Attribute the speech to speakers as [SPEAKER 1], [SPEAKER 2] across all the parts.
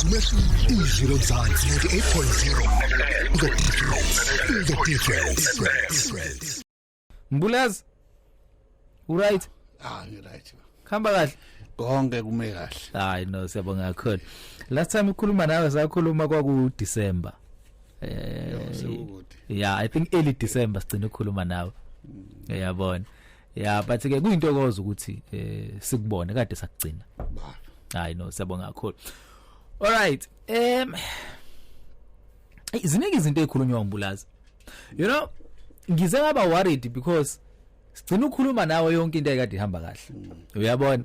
[SPEAKER 1] Izilo Mzansi 98.0 The difference.
[SPEAKER 2] Mbulazi right
[SPEAKER 3] Right.
[SPEAKER 2] khamba kahle
[SPEAKER 3] Konke kume kahle.
[SPEAKER 2] hayi no siyabonga kakhulu last time ukhuluma nawe sakhuluma kwaku December
[SPEAKER 3] Sekukude.
[SPEAKER 2] yeah I think early December sigcina ukukhuluma nawe yabona yeah but ke kuyintokozo ukuthi sikubone kade sakugcina
[SPEAKER 3] Ba.
[SPEAKER 2] hayi no siyabonga kakhulu all right iziningi izinto ezikhulunywa uMbulazi you know ngize ngaba worried because sigcina ukukhuluma nawe yonke into ekade ihamba kahle uyabona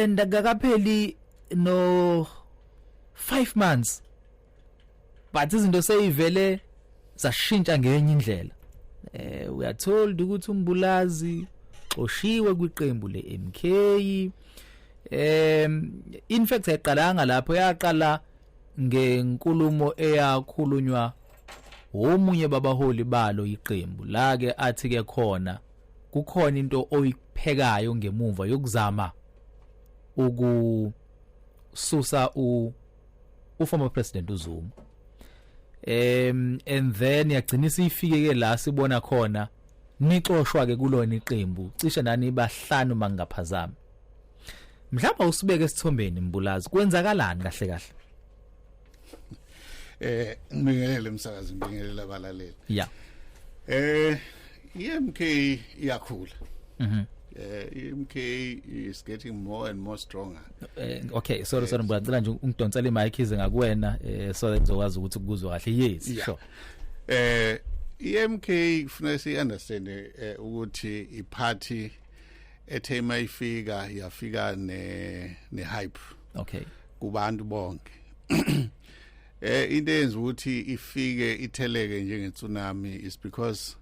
[SPEAKER 2] ndakakapheli no 5 months but izinto seyivele zashintsha ngenye indlela we are told ukuthi uMbulazi xoshiwe kwiqembu leMK in fact yaqalanga lapho yaqala ngenkulumo eyakhulunywa omunye babaholi balo iqembu la ke athi ke khona kukhona into oyiphekayo ngemuva yokuzama ukususa former president uZuma and then yagcina sifike ke la sibona khona nixoshwa ke kulona iqembu cishe nani bahlanu mangaphazama mhlawumbe usibeke esithombeni Mbulazi kwenzakalani kahle kahle
[SPEAKER 3] Ngibingelele umsakazi ngibingelele abalaleli.
[SPEAKER 2] yeah
[SPEAKER 3] EMK iyakhula. EMK is getting more and more stronger.
[SPEAKER 2] Okay sorry ngicela nje ungidonsela imic ize ngakuwena so that ngizokwazi ukuthi ukuzwe kahle yes
[SPEAKER 3] Yeah.
[SPEAKER 2] sure
[SPEAKER 3] EMK kufanele si understand ukuthi iparty ethema ifika yafika ne hype
[SPEAKER 2] okay
[SPEAKER 3] kubantu bonke. Into enza ukuthi ifike itheleke njenge tsunami is because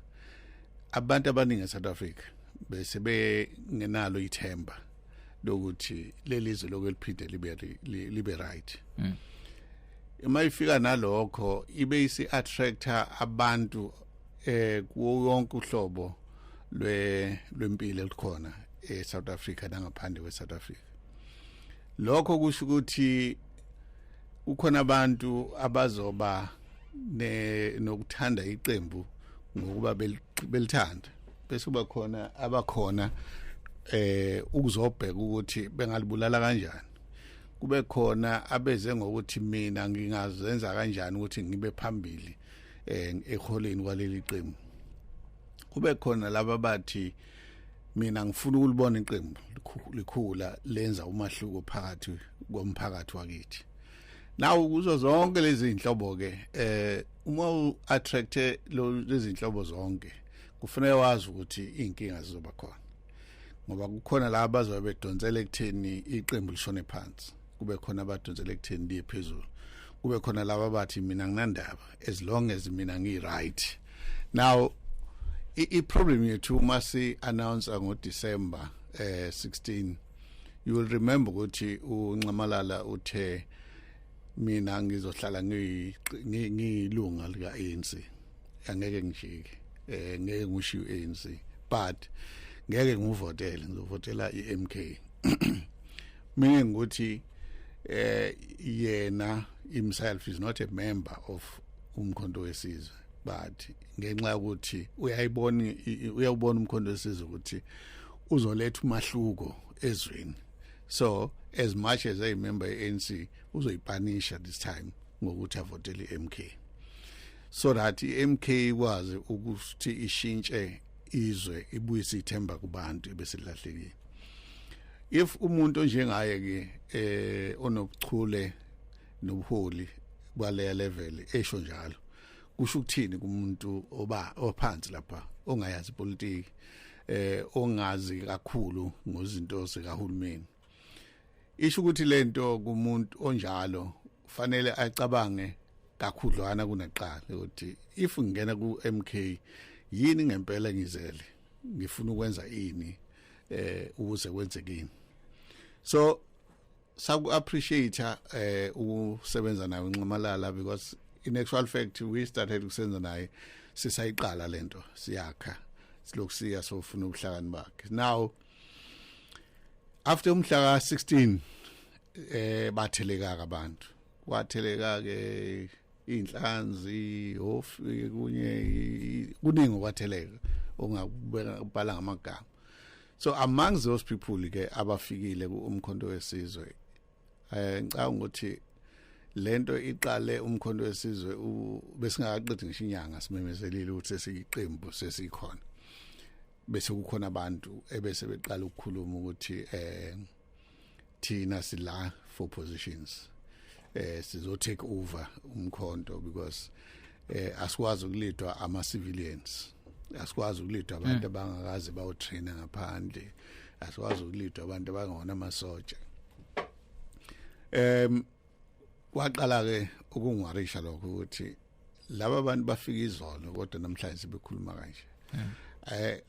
[SPEAKER 3] abantu abaningi eSouth Africa bese bengenalo ithemba lokuthi lelizwe lokweliphinde libe right. Uma ifika nalokho ibe isi attractor abantu kuwo wonke uhlobo lwempilo elikhona eSouth Africa nangaphandle kweSouth Africa. Lokho kusho ukuthi ukhona abantu abazoba nokuthanda iqembu ngokuba belithanda bese kuba khona abakhona ukuzobheka ukuthi bengalibulala kanjani kube khona abeze ngokuthi mina ngingazenza kanjani ukuthi ngibe phambili eholeni kwaleli qembu kube khona laba bathi mina ngifuna ukulibona iqembu likhula lenza umahluko phakathi komphakathi wakithi. Now kuzo zonke lezi inhlobo ke uma attracte lezi inhlobo zonke kufanele wazi ukuthi inkinga zizoba khona ngoba kukhona la abazobe bedonsela ekutheni iqembu lishone phansi kube khona abadonsela ekutheni liye phezulu kube khona laba bathi mina nginandaba as long as mina ngi right. Now I problem yethu masi announce ngo December 16 you will remember ukuthi uNcamalala uthe mina ngizohlala ngilunga lika ANC angeke ngijike ngeke ngishiye ANC but ngeke ngivotele ngizovotela iMK mina nguthi yena himself is not a member of umkhonto wesizwe but ngenxa ukuthi uyabona umkhonto wesizwe ukuthi uzoletha umahluko ezweni. So as much as I remember ANC uzoyipanisha this time ngokuthi avotele iMK so that iMK kwazi ukuthi ishintshe izwe ibuyise ithemba kubantu bese lahlekile. If umuntu onjengaye ke onobuchule nobuholi kwale level esho njalo kusho ukuthini kumuntu ophansi lapha ongayazi politics ongazi kakhulu ngozinto zikahulumeni. Isho ukuthi lento kumuntu onjalo fanele acabange kakhudlwana kunaqala ukuthi if ngingena kuMK yini ngempela ngizele ngifuna ukwenza ini ukuze kwenzekini. So saku appreciate ukusebenza nawe uNcamalala because in actual fact we started ukusenza naye sisayiqala lento siyakha silokhu siya sofuna ubuhlakani bakhe. Now after umhla ka 16 batheleka abantu kwatheleka ke inhlanzi ofi kunye kuningi kwatheleka ongakubhala ngamagama. So among those people ke abafikile umkhonto wesizwe ngicabanga ukuthi lento iqale umkhonto wesizwe besingaqedi ngisho inyanga simemezelile ukuthi sesiyiqembu sesikhona bese kukhona abantu ebese beqala ukukhuluma ukuthi thina sila for positions sizo take over umkhonto because asikwazi ukulidwa ama civilians, asikwazi ukulidwa abantu abangakazi bawo trainer ngaphandle, asikwazi ukulidwa abantu abangona amasoja. Kwaqala ke ukungiwarisha lokho ukuthi laba abantu bafika izolo kodwa namhlanje sibekhuluma kanje.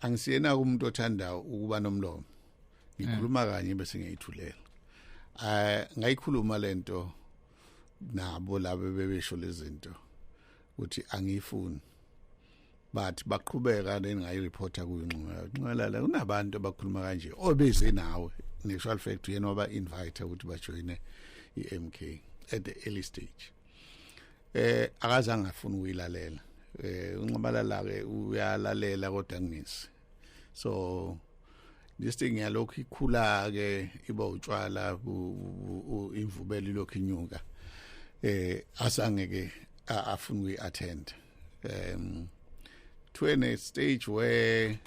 [SPEAKER 3] Angisiyena umuntu othanda ukuba nomlomo. Ngikhuluma kanye bese ngiyithulela. Ngayikhuluma lento nabo labo bebesho lezinto ukuthi angifuni. But baqhubeka ngayireporta kuyinxumela la kunabantu abakhuluma kanje obeze nawe natural fact yena waba invite ukuthi bajoine iMK at the early stage. Akazange afuna ukuyilalela. Unqabalala ke uyalalela kodwa ngisi. So this thing yalokho ikhula ke iba utshwala imvubelo lokho inyuka. Asange ke afuna ukuyi-attend. To a stage where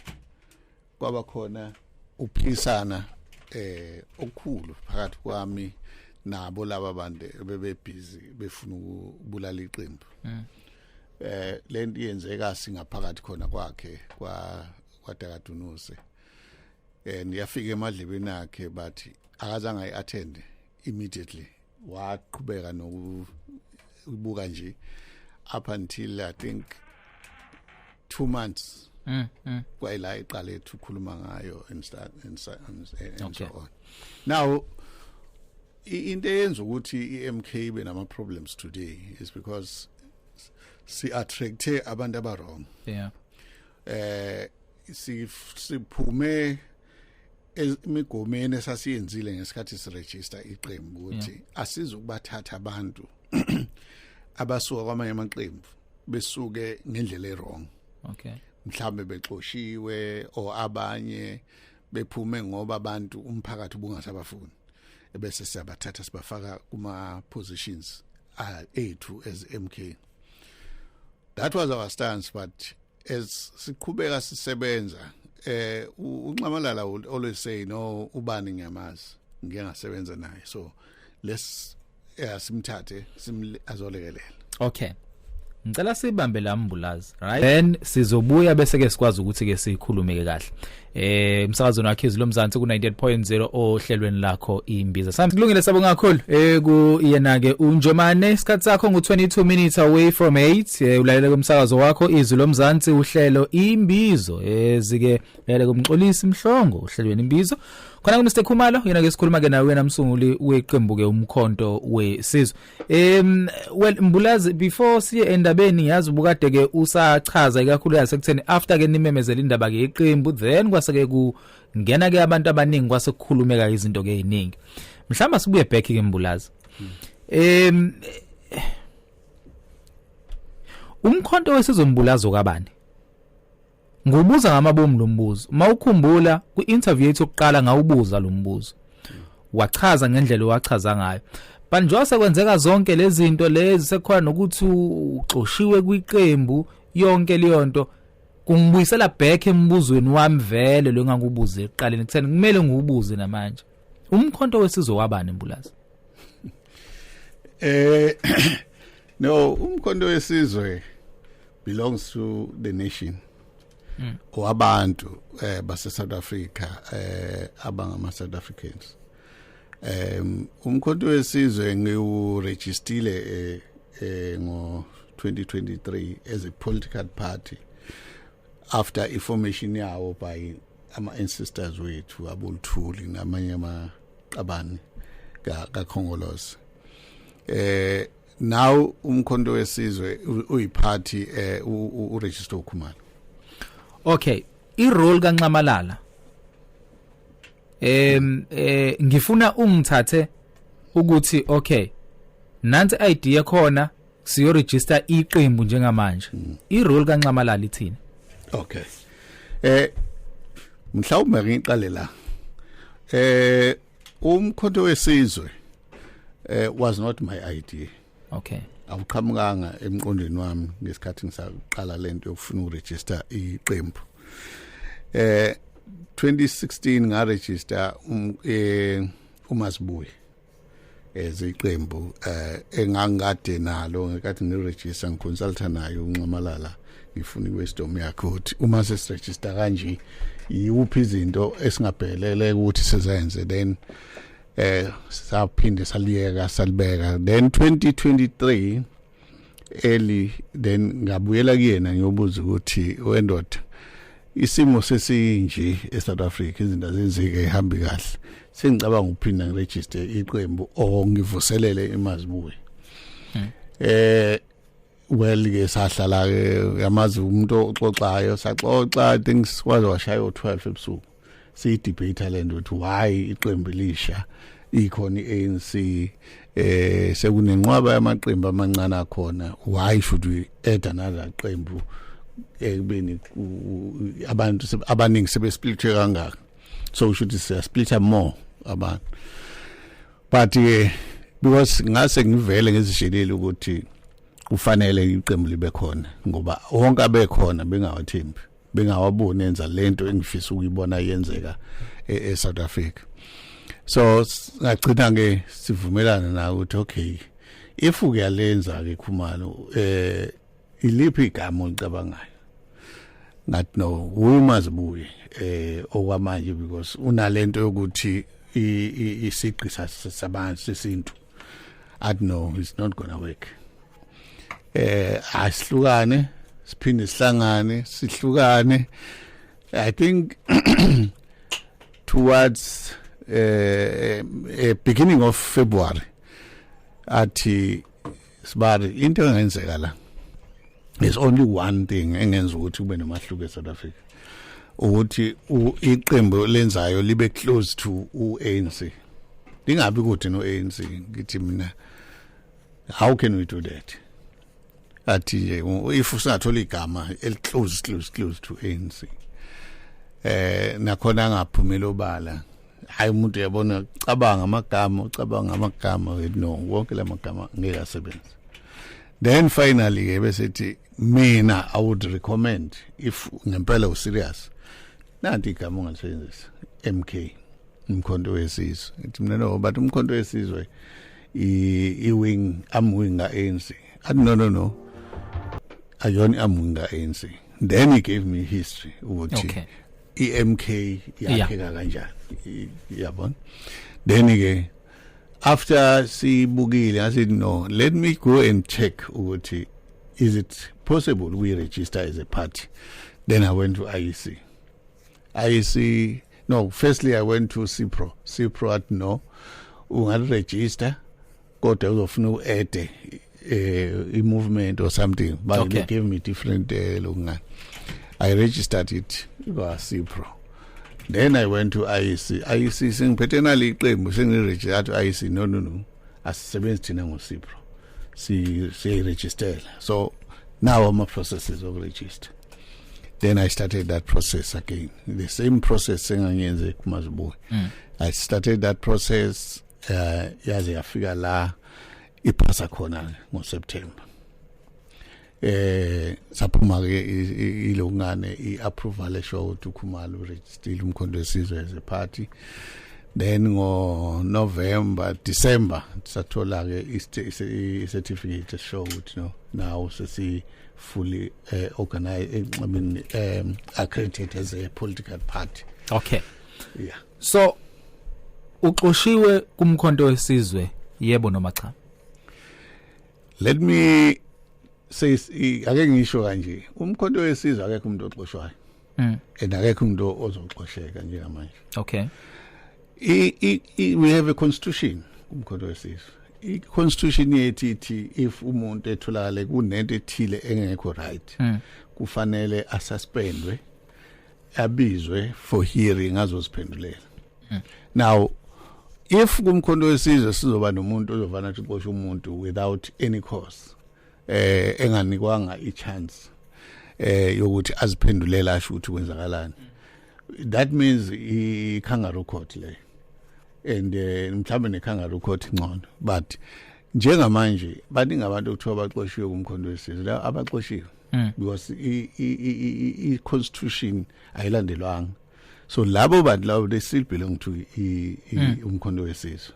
[SPEAKER 3] kwaba khona uphisana okukhulu phakathi kwami nabo laba bantu bebebhizi befuna ukubulala iqembu. Lento yenzeka singaphakathi khona kwakhe kwaDakatunuse. Yafika emadlebeni akhe but akazange ayi-attend immediately. Waqhubeka nokubuka nje up until I think 2 months. Kwayila iqale ukukhuluma ngayo and so on. Now into eyenza ukuthi iMK ibe nama problems today is because si attract abantu abarong.
[SPEAKER 2] Yeah.
[SPEAKER 3] Siphume emigomeni esasiyenzile ngesikhathi siregister iqembu ukuthi asizukubathatha abantu abasuka kwamanye amaqembu besuke ngendlela erong.
[SPEAKER 2] Okay.
[SPEAKER 3] Mhlambe bexoshiwe o abanye bephume ngoba abantu umphakathi ubungasabafuni ebese siyabathatha sibafaka kuma positions ethu as MK. That was our stance, but as siqhubeka sisebenza uNxamalala would always say no ubani ngiyamazi ngeke ngasebenza naye, so let's simthathe azolekelela.
[SPEAKER 2] Okay. Ngicela sibambe la Mbulazi, right? Then sizobuya bese ke sikwazi ukuthi ke sikhulume kahle. Umsakazweni wakhe izilo Mzansi ku 98.0 ohlelweni lakho imbiza. Sami kulungile sabonga kakhulu. Ku yena ke uNjomane isikhathi sakho ngu22 minutes away from 8. Ulalele kumsakazo wakho izilo Mzansi uhlelo imbizo. Ezike lele kumxolisi Mhlongo uhlelweni imbizo. Khona kuMr Khumalo yena ke sikhuluma ke nawe namsunguli weqembu ke umkhonto wesizwe. Well Mbulazi, before siye endabeni yazi ubukade ke usachaza ikakhulu yasekutheni after ke nimemezela indaba ke iqembu then kwaseke kungena ke abantu abaningi kwasekukhulumeka izinto ke eziningi. Mhlamba sibuye back ke Mbulazi. Umkhonto wesizwe Mbulazi okabani? Ngubuza ngamabomu lo mbuzo. Mawukhumbula ku-interview yethu yokuqala ngawubuza lo mbuzo. Wachaza ngendlela owachaza ngayo. Banjwa sekwenzeka zonke lezi zinto lezi sekhona nokuthi uxoshiwe kwiqembu yonke leyo nto kungibuyisela back embuzweni wami vele lo engangubuze eqaleni kutheni kumele ngiwubuze namanje. Umkhonto wesizwe wabani Mbulazi?
[SPEAKER 3] No, umkhonto wesizwe belongs to the nation. Wabantu base South Africa abangama South Africans. Umkhonto wesizwe ngiwurejistile ngo 2023 as a political party after information yawo by ama ancestors wethu aboluthuli namanye amaqabani kaKhongolose. Now umkhonto wesizwe uyiparty uregister uKhumalo.
[SPEAKER 2] Okay, i-role kaNxamalala ngifuna ungithathe ukuthi okay nansi ID yakhona siyo register iqembu njengamanje irole kaNcamalala ithini
[SPEAKER 3] Okay. Mhlawumbe ngiqale la. Umkhonto wesizwe was not my idea.
[SPEAKER 2] okay
[SPEAKER 3] Awuqhamukanga emqondweni wami ngesikhathi ngisaqala lento yokufuna uregister iqembu. 2016 nga register uMasibuyi iqembu engangade nalo ngekathi ngiregister ngiconsulta naye uNcamalala ngifuna iwisdom yakhe ukuthi uma sesiregister kanje yiphi izinto esingabhelele ukuthi sizenze then saphinde saliyeka salibeka then 2023 early then ngabuyela kuyena ngiyobuza ukuthi wendoda isimo sesinje eSouth Africa izinto azenzike ehambi kahle sengicabanga ukuphinda ngiregister iqembu ngivuselele iMasibuyi well ke sahlala ke yamazi umuntu oxoxayo saxoxa I think sikwaze washaya u12 ebusuku si debate lento ukuthi why iqembu lisha ikhona iANC sekunenqwaba yamaqembu amancane akhona why should we add another qembu ekubeni abantu abaningi sebesplitwe kangaka so should we split up more abantu but because ngase ngivele ngizishelile ukuthi kufanele iqembu libe khona ngoba wonke abekhona bengawathembi bengawaboni enza lento engifisa ukuyibona yenzeka eSouth Africa so ngagcina ke sivumelana na ukuthi okay if uyalenza ke Khumalo iliphi igama olicabangayo ngathi no uMasibuyi okwamanje because unalento yokuthi isiqi sabantu sesintu I know it's not gonna work asihlukane siphinde sihlangane sihlukane I think towards beginning of February athi sibari into engenzeka la there's only one thing engenza ukuthi kube nomahluko eSouth Africa ukuthi iqembu lenzayo libe close to uANC lingabi kude noANC ngithi mina how can we do that athi if usathola igama close to ANC nakhona ngaphumela obala hayi umuntu uyabona cabanga amagama no wonke lamagama ngeke asebenze then finally ke besethi mina I would recommend if ngempela userious nanti igama ongalisebenzisa MK umkhonto wesizwe ngithi mina no but umkhonto wesizwe iwing amwinga ANC no ayoni amwinga ANC then he gave me history ukuthi
[SPEAKER 2] okay
[SPEAKER 3] EMK yakheka kanjani yabona then ke after sibukile I said no let me go and check ukuthi is it possible we register as a party then I went to IEC no firstly I went to CIPRO at no ungaregister kodwa uzofuna uadd a movement or something but
[SPEAKER 2] okay.
[SPEAKER 3] They gave me different lokungani I registered it kwa CIPRO then I went to IEC sengiphethe nali iqembu sengiregister to IEC no asisebenzi thina ngo CIPRO si register so now my process is of register then I started that process again the same process senganyenze kuMasibuyi I started that process yaze yafika la iphasa khona ngoSeptember saphuma ke ilokungane iapproval eshow to Khumalo register umkhonto wesizwe as a party then ngo November December sathola ke certificate show ukuthi no now sesi fully organized I mean accredited as a political party
[SPEAKER 2] okay
[SPEAKER 3] yeah
[SPEAKER 2] so uxoshiwe kumkhonto wesizwe yebo noma cha
[SPEAKER 3] let me say ake ngisho kanje umkhonto wesizwe akekho umuntu oxoshwayo and akekho umuntu ozoxosheka njengamanje
[SPEAKER 2] okay
[SPEAKER 3] we have a constitution umkhonto wesizwe i-constitution yethi if umuntu etholakale kunento ethile engekho right kufanele asuspendwe abizwe for hearing azoziphendulela now if kumkhondo wesizwe sizoba nomuntu ozovana uxosha umuntu without any cause enganikwanga ichance yokuthi aziphendulela asho ukuthi kwenzakalani, that means I kangaroo court le, and mhlawumbe ne kangaroo court ngcono, but njengamanje baningi abantu okuthiwa baxoshiwe kumkhondo wesizwe la abaxoshiwe because I constitution ayilandelwanga. So labo bantu labo they still belong to umkhondo wesizwe.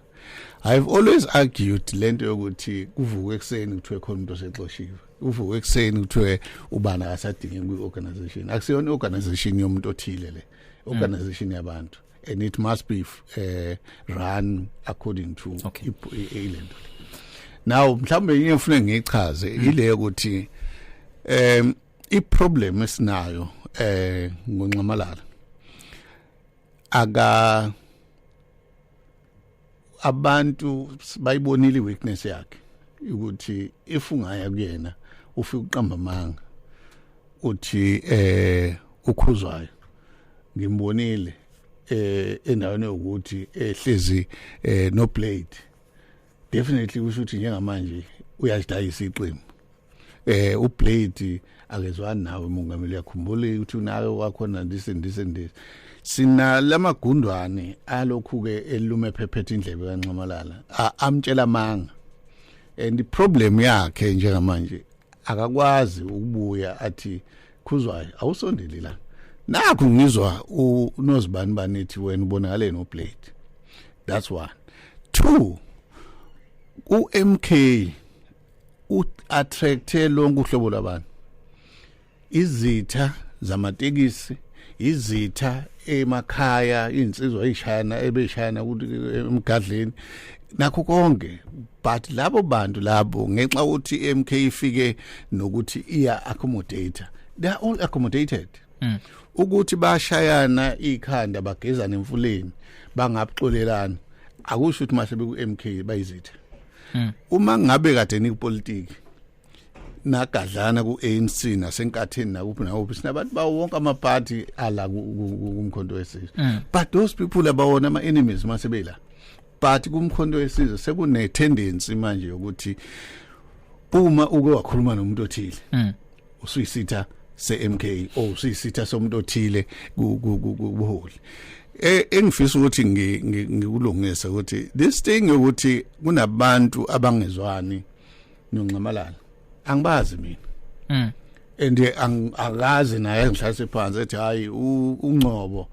[SPEAKER 3] I've always argued lento yokuthi kuvuke ekseni kuthiwe khona umuntu osexoshiwe, uvuke ekseni kuthiwe ubani asadinge kwi-organization. Akusiyona i-organization yomuntu othile le, organization yabantu, and it must be run according to ilento. Now mhlawumbe yini ngifuna ngichaze ile yokuthi I-problem esinayo ngoNxamalala abantu bayibonile iweakness yakhe ukuthi if ungaya kuyena ufika uqamba amanga uthi ukhuzwayo ngimbonile endaweni ukuthi ehlezi no blade, definitely kusho ukuthi njengamanje uyadayisa iqembu. uBlade akezwani nawe mongameli yakhumbule ukuthi unawe wakhona this and this and this. Sina lamagundwane alokhu ke elume phephethe indlebe kaNxamalala amtshela manga, and the problem yakhe njengamanje akakwazi ukubuya athi Khuzwayo awusondeli la nakho ngizwa unozibani banithi wena ubonakale no Blade. That's one. Two, uMK attracte lonke uhlobo labantu, izitha zamatekisi, izitha emakhaya, insizwa ezishana ebeshana ukuthi emgadleni nakho konke, but labo bantu labo ngenxa ukuthi MK ifike nokuthi iya accommodate, they are all accommodated. Ukuthi bashayana ikhanda bagezana emfuleni bangaxolelana akusho ukuthi mase beku MK bayizitha. Uma ngabe kade nikupolitiki nagadlana ku ANC nasenkatheni nakuphi nakuphi sinabantu bawo wonke amaparty ala kumkhondo wesizwe, but those people abawona ama enemies masebela, but kumkhondo wesizwe sekune tendency manje yokuthi uma uke wakhuluma nomuntu othile usuyisitha se-MK or usuyisitha somuntu othile kubuholi. Engifisa ukuthi ngikulungise ukuthi this thing yokuthi kunabantu abangezwani noNxamalala angibazi mina, and akazi naye ngihlase phansi ethi hayi uNgcobo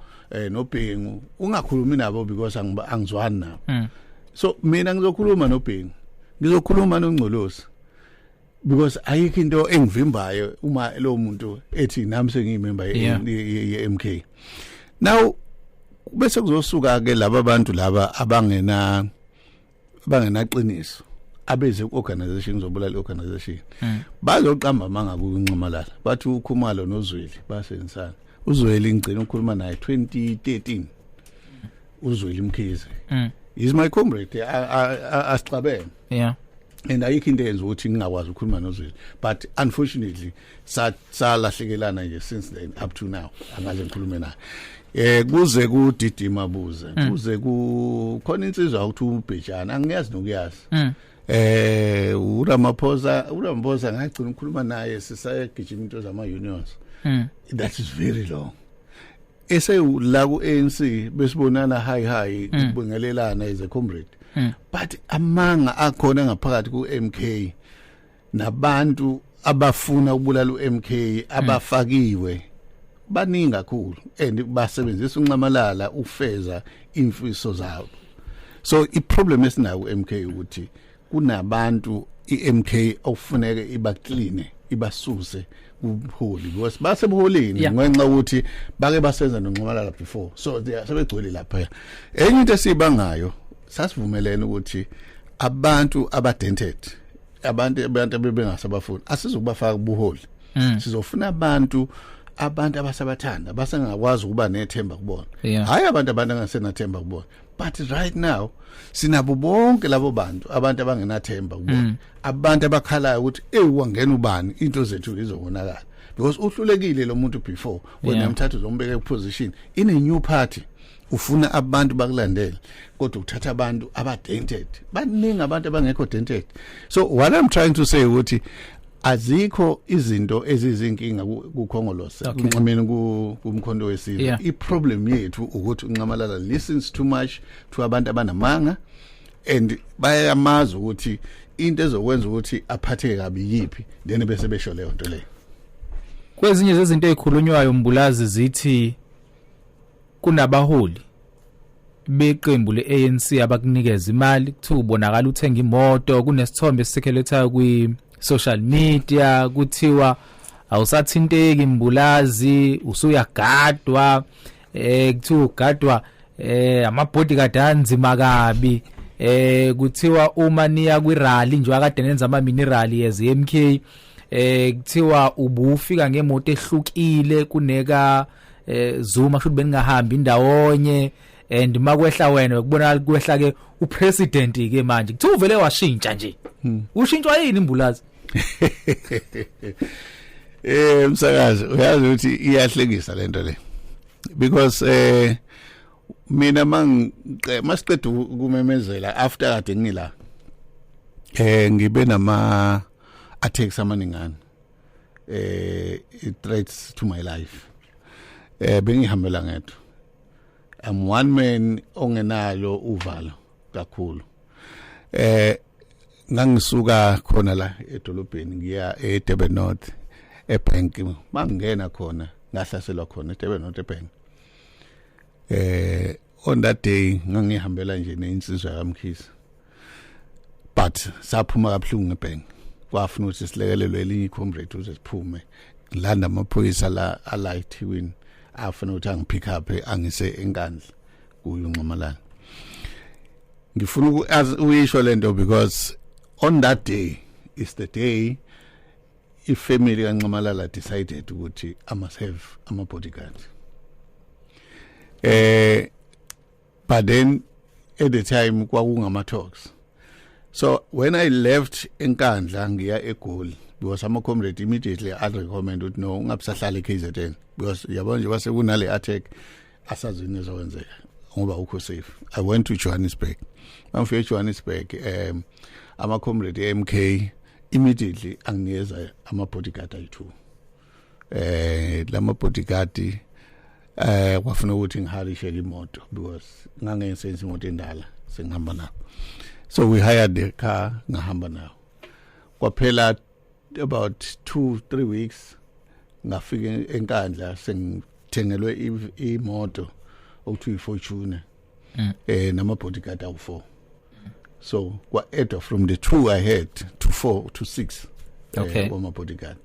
[SPEAKER 3] noBhengu ungakhulumi nabo because angizwani nabo. So mina ngizokhuluma noBhengu, ngizokhuluma noNgcolosi because ayikho into engivimbayo uma lo muntu ethi nami sengiyimember ye-MK. Now bese kuzosuka ke laba bantu laba abangenaqiniso abeze ku-organization zobulala organization bazoqamba amanga kuNxamalala bathi uKhumalo noZweli basebenzisana. uZweli ngicela ukukhuluma naye 2013, uZweli Mkhize is my comrade asixabene, and ayikho into eyenza ukuthi ngingakwazi ukukhuluma noZweli, but unfortunately salahlekelana nje since then up to now angaze ngikhulume naye. Kuze kudidima buze kuze kukhona insizwa ukuthi uBhejana angiyazi nokuyazi uRamaphosa ngagcina ukukhuluma naye sisayegijima into zama unions. That is very long. La ku ANC besibonana high kubingelelana as a comrade, but amanga akhona ngaphakathi ku MK nabantu abafuna ukubulala uMK abafakiwe baningi kakhulu, and basebenzisa uNxamalala ufeza imfiso zabo. So iproblem esinayo uMK ukuthi kunabantu iMK ofuneke ibacleane ibasuse kubuholi because basebuholini ngenxa ukuthi bake basenza noNxamalala before, so they sebegcwele lapha. Enye into esibangayo sasivumelene ukuthi abantu abadented, abantu bebengasabafuni asizokubafaka kubuholi, sizofuna abantu abasabathanda basengakwazi ukuba nethemba kubona, hayi abantu abangasenathemba kubona. But right now sinabo bonke labo bantu abangenathemba kubona, abantu abakhalayo ukuthi wangena ubani into zethu izobonakala because uhlulekile lo muntu before wena mthatha uzombeka ku position in a new party ufuna abantu bakulandela kodwa uthatha abantu abadented baningi abantu abangekho dented. So what I'm trying to say ukuthi azikho izinto ezizinkinga kuKhongolose unxameni kumkhondo wesizwe. I-problem yethu ukuthi uNcamalala listens too much to abantu abanamanga and bayamaza ukuthi into ezokwenza ukuthi aphatheke kabi yipi then bese besho leyo nto leyo.
[SPEAKER 2] Kwezinye zezinto ezikhulunywayo Mbulazi zithi kunabaholi beqembu leANC abakunikeza imali kuthiwa ubonakala uthenga imoto kunesithombe esisekelethayo kwi-social media kuthiwa awusathinteki Mbulazi usuyagadwa kuthiwa ugadwa ama-bodyguard anzima kabi kuthiwa uma niya kwirally nje akade nenza ama-mineral ye-MK kuthiwa ubufika ngemoto ehlukile kuneka Zuma should bengahambi indawonye and makwehla wena ukubonakala kwehla ke upresident ke manje kuthi uvele washintsha nje ushintshwa yini Mbulazi?
[SPEAKER 3] Msakazi uyazi ukuthi iyahlekisa lento le because mina masiqeda ukumemezela after kade ngila ngibe nama attacks amaningana threats to my life bengihambela ngedwa. I'm one man ongenalo uvalo kakhulu. Ngangisuka khona la edolobheni ngiya eDurban North ebank mangena khona ngahlaselwa khona eDurban North ebank. On that day ngangihambela nje neinsizwa kaMkhisi but saphuma kabuhlungu ebank kwafuna ukuthi silekelelwe elinye icomrade ukuze siphume landa amaphoyisa la alight win afuna ukuthi angipick up angise enkandla kuyo uNcamalala. Ngifuna uyisho lento because on that day is the day ifamily kaNcamalala decided ukuthi I must have ama bodyguard. But then at the time kwakungama talks. So when I left enkandla ngiya eGoli because ama comrade immediately I recommend ukuthi no ungabusahlala eKZN because yabona nje base kunale attack asazini ezokwenzeka ngoba ukho safe. I went to Johannesburg. Ngifike eJohannesburg ama comrade MK immediately anginikeza ama bodyguard ayi2. Lama bodyguard kwafuna ukuthi ngiharishe imoto because ngangensense imoto endala sengihamba nayo. So we hired the car ngahamba nayo. Kwaphela about 2-3 weeks ngafika enkandla sengithengelwe imoto okuthiwa iFortune nama bodyguard awu4. So kwa add from the 2 I had to 4 to 6 my bodyguard.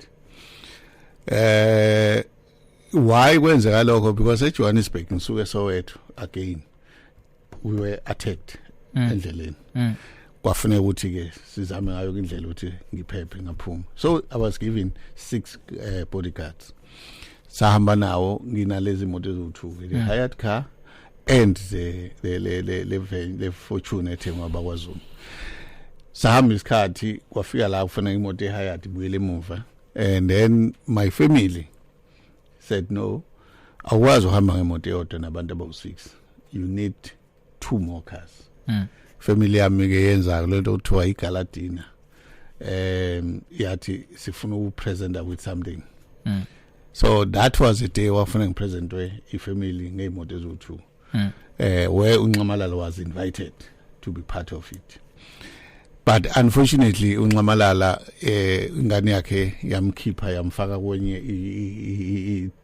[SPEAKER 3] Why kwenzeka lokho because eJohannesburg ngisuke Soweto again we were attacked endleleni. Kwafuna ukuthi ke sizame ngayo indlela ukuthi ngiphephe ngaphuma. So I was given 6 bodyguards. Sahamba nawo nginalezi imoto eziwu2 the hired car and the Fortune ethengwa bakwaZuma. Sahamba isikhathi kwafika la kufuna imoto ehired ibuyele emuva and then my family said no awukwazi uhamba ngemoto eyodwa nabantu abawu6 you need 2 more cars. Family yami ke yenza lento kuthiwa iGaladina yathi sifuna ukupresenta with something. So that was the day wafuna ngipresentwe ifamily ngeimoto eziwu2 where uNcamalala was invited to be part of it. But unfortunately uNcamalala ingane yakhe yamkhipha yamfaka kwenye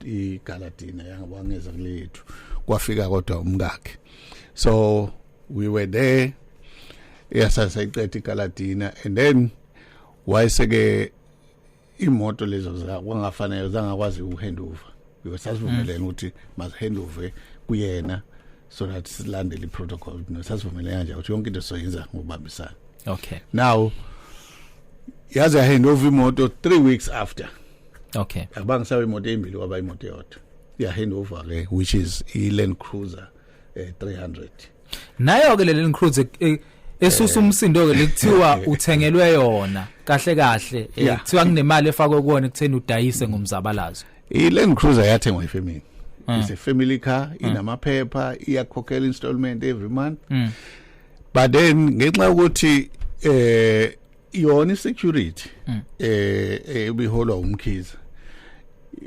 [SPEAKER 3] iGaladina yangabangeza kulethu kwafika kodwa umkakhe. So we were there yasayiqedha iGaladina and then wayeseke imoto lezo zakwangafanayo zangakwazi uhandover because sasivumelene ukuthi must handover kuyena so that silandele iprotocol no sasivumelene nje ukuthi yonke into soyenza ngokubambisana.
[SPEAKER 2] Okay.
[SPEAKER 3] Now yaze handover imoto 3 weeks after.
[SPEAKER 2] Okay.
[SPEAKER 3] Abangisawe imoto embili kwaba imoto yodwa. Ya handover ke which is Land Cruiser 300.
[SPEAKER 2] Nayo ke le Land Cruiser esusa umsindo ke lekuthiwa uthengelwe yona kahle kahle kuthiwa kunemali efakwe kuona ekutheni udayise ngomzabalazo.
[SPEAKER 3] Land Cruiser yathengwa ifamily. It's a family car, inamaphepha, iyakhokhela installment every month. But then ngenxa ukuthi yona security ebiholwa umkhize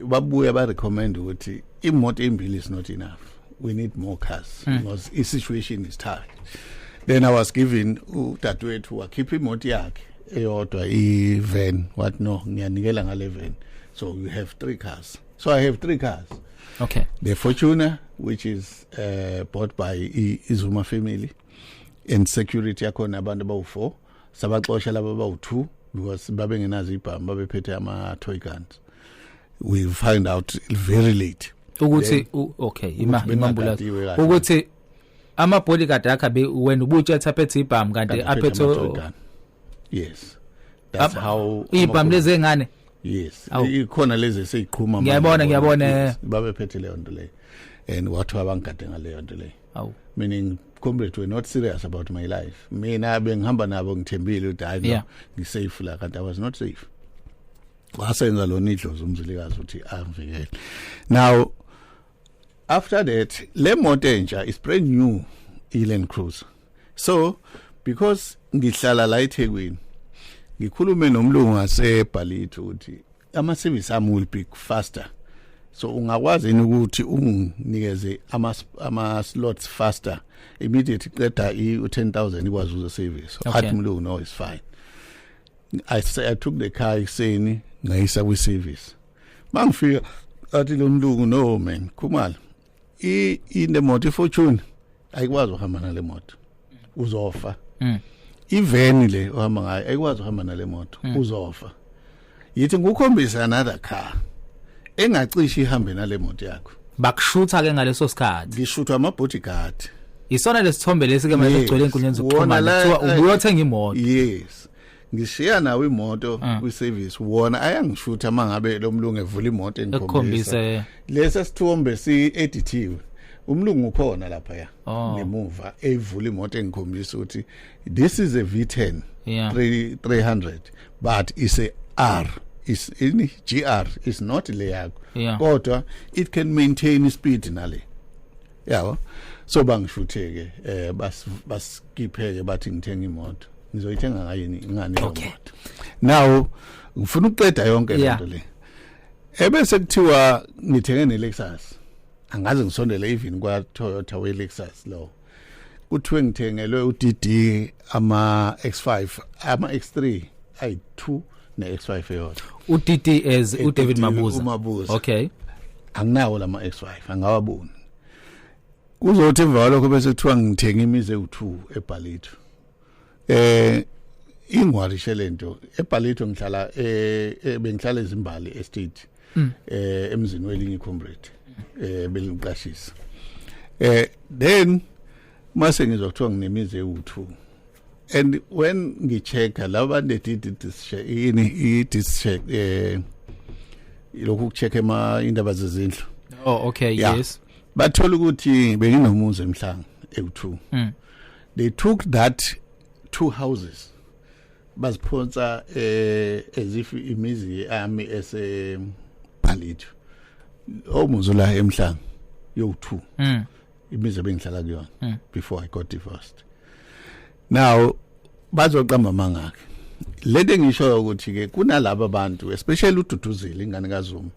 [SPEAKER 3] babuya ba recommend ukuthi imoto embili is not enough. We need more cars because the situation is tight. Then I was given udadewethu wakhipha imoto yakhe eyodwa i-van what no ngiyanikela ngale van. So you have 3 cars. So I have 3 cars.
[SPEAKER 2] Okay.
[SPEAKER 3] The Fortuner, which is bought by Izuma family, and security yakhona abantu abawu4 sabaxosha laba abawu2 because babengenazo ibhamba bephethe ama toy guns. We find out very late
[SPEAKER 2] ukuthi okay imambula ukuthi ama bodyguard akhe wena ubuthetha aphethe ibhamu kanti aphethe
[SPEAKER 3] yes that's how
[SPEAKER 2] ibhamu lezi ngane
[SPEAKER 3] yes ikhona lezi seyiqhuma
[SPEAKER 2] ngiyabona
[SPEAKER 3] babephethe leyo nto leyo and what abangade ngaleyo nto leyo meaning comrade were not serious about my life mina bengihamba nabo ngithembile ukuthi hayi ngisafe la kanti I was not safe wasenza lo nidlozi umzilikazi uthi avikele. Now after that le moto entsha is brand new Land Cruiser. So because ngihlala la eThekwini ngikhulume nomlungu ngaseBhalito uthi ama service ami will be faster. So ungakwazi ukuthi unginikeze ama slots faster immediately qeda u10,000 ikwazi uze service. Athi umlungu no is fine. I took the car iseni ngayisa kwi service. Mangifika athi lo mlungu no man Khumalo in the motor Fortune ayikwazi uhamba nale moto uzofa. Iveni le ohamba ngayo ayikwazi uhamba nale moto uzofa. Yithi ngukhombisa another car engacishi ihambe nale moto yakho.
[SPEAKER 2] Bakushutha ke ngaleso sikhathi.
[SPEAKER 3] Ngishuthwa ama bodyguard.
[SPEAKER 2] Isona lesithombe lesi ke manje sigcwele inkundleni zokuxhumana kuthiwa ubuyothenga imoto.
[SPEAKER 3] Yes. Ngishiya nawe imoto kwi service wona ayangishutha mangabe lo mlungu evula imoto engikhombisa. Lesa sithombe si-edithiwe. Umlungu ukhona lapha ya ngemuva evula imoto engikhombisa ukuthi this is a V10 300 but it's a R is in GR is not le yakho kodwa it can maintain speed nale yabo so bangishutheke basikipheke bathi ngithenga imoto ngizoyithenga ngayini ngani imoto now ngifuna ukuqeda yonke lento le ebese kuthiwa ngithenge neLexus angaze ngisondele even kwa Toyota we Lexus lo kuthiwe ngithengelwe uDD ama X5 ama X3 i2 ne X5 eyodwa
[SPEAKER 2] uDD as uDavid Mabuza okay
[SPEAKER 3] anginawo lama X5 angawaboni kuzothi emva lokho bese kuthiwa ngithenga imize u2 eBhalito ingwarishe lento eBhalito ngihlala bengihlala eZimbali estate emzini welinye comrade belinqashisa then mase ngizokuthiwa nginemize u2 and when ngichecka laba did this check ini this check lokhu kuchecka indaba zezindlu
[SPEAKER 2] okay yes
[SPEAKER 3] bathola ukuthi benginomuzi emhlanga e2 they took that 2 houses baziphontsa as if imizi ami ese Bhalito omuzi la emhlanga yo2 imizi bengihlala kuyona before I got divorced. Now bazoqamba mangakhe lento ngisho ukuthi ke kunalabo abantu especially uDuduzile ingane kaZuma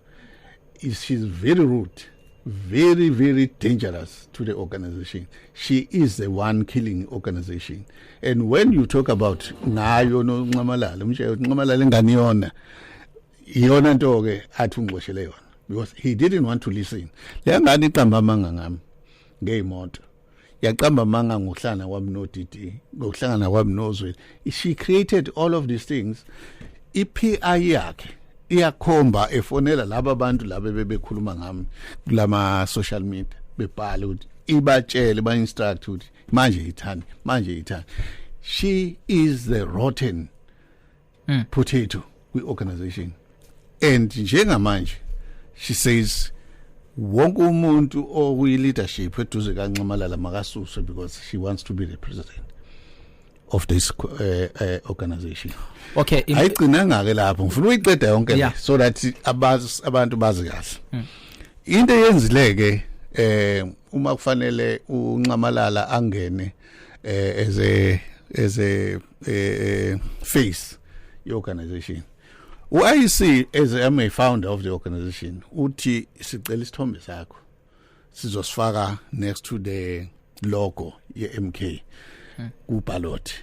[SPEAKER 3] she's very rude very very dangerous to the organization. She is the one killing organization and when you talk about ngayo noNcamalala umshe uNcamalala ingane yona iyona nto ke athi ungxoshele yona because he didn't want to listen. Le ngane iqamba manga ngami ngeimoto yaqamba manga ngohlana kwami noDD ngokuhlangana kwami noZweli. She created all of these things. IPI yakhe iyakhomba efonela laba abantu laba bebekhuluma ngami kulama social media bebhala ukuthi ibatshele ba instruct ukuthi manje ithani. She is the rotten potato we organization and njengamanje she says wonke umuntu owi leadership eduze kaNcamalala makasuswe because she wants to be the president of this organization.
[SPEAKER 2] Okay,
[SPEAKER 3] ayigcina ngake lapho ngifuna uyiqeda yonke so that abantu bazi kahle. into yenzileke uma kufanele uNcamalala angene as a face organization. UIC as a founder of the organization uthi sicela isithombe sakho sizosifaka next to the logo ye-MK ku-ballot.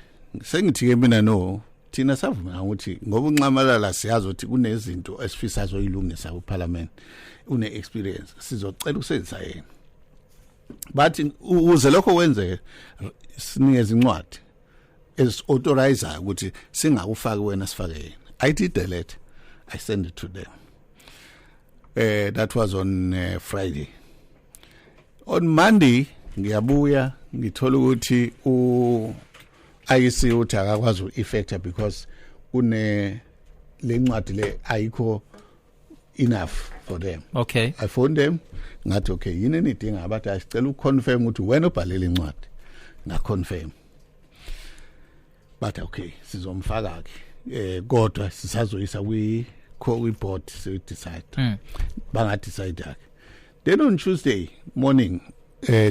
[SPEAKER 3] Sengithi ke mina no thina savuma ukuthi ngoba uNcamalala siyazi ukuthi kunezinto esifisa zoyilungisa kuParliament une experience sizocela ukusebenzisa yena. But uze lokho wenze sinikeze incwadi es authorizer ukuthi singakufaki wena sifake yena. I did the letter. I sent it to them. That was on Friday. On Monday ngiyabuya ngithola ukuthi IEC uthi akakwazi u-effecta because une lencwadi le ayikho enough for them.
[SPEAKER 2] Okay.
[SPEAKER 3] I phoned them ngathi okay yini enidinga abathi asicela uconfirm ukuthi wena ubhalele incwadi ngaconfirm. But okay sizomfaka ke kodwa sisazoyisa kwi-board so decide. Banga decide ke. Then on Tuesday morning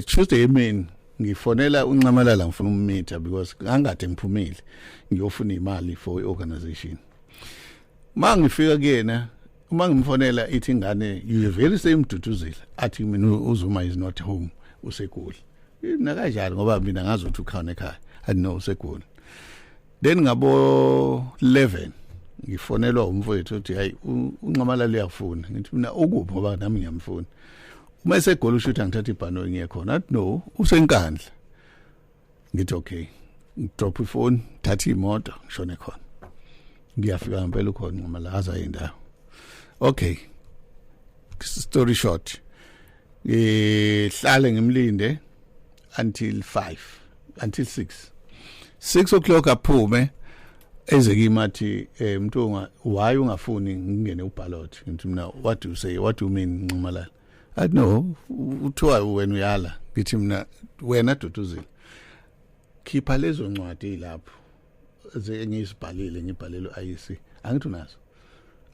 [SPEAKER 3] Tuesday evening ngifonela uNcamalala ngifuna ummeter because ngangade ngiphumile ngiyofuna imali for i-organization. Mangifika kuyena uma ngimfonela ithi ngane you very same Duduzile athi mina uZuma is not home useGoli. Mina kanjani ngoba mina ngazi ukuthi ukhona ekhaya. I know useGoli. Then ngabo 11 ngifonelwa umfowethu uthi hayi uNcamalala uyafuna ngithi mina ukuphi ngoba nami ngiyamfuna. Uma eseGoli ushuthi angithatha ibhano ngiyekhona athi no usenkandla. Ngithi okay ngidrop ifone thatha imoto ngishone khona. Ngiyafika ngempela ukhona Ncamalala azayindawo. Okay. Story short. Ngihlale ngimlinde until 6. 6 o'clock aphume ezekimathi Mntunga why ungafuni ngingene uballot ngithi mina what do you say what do you mean Ncamalala I know uthiwa wena uyala ngithi mina wena Duduzile khipha lezo ncwadi lapho ngiyisibhalile ngibhalele IEC angithi unazo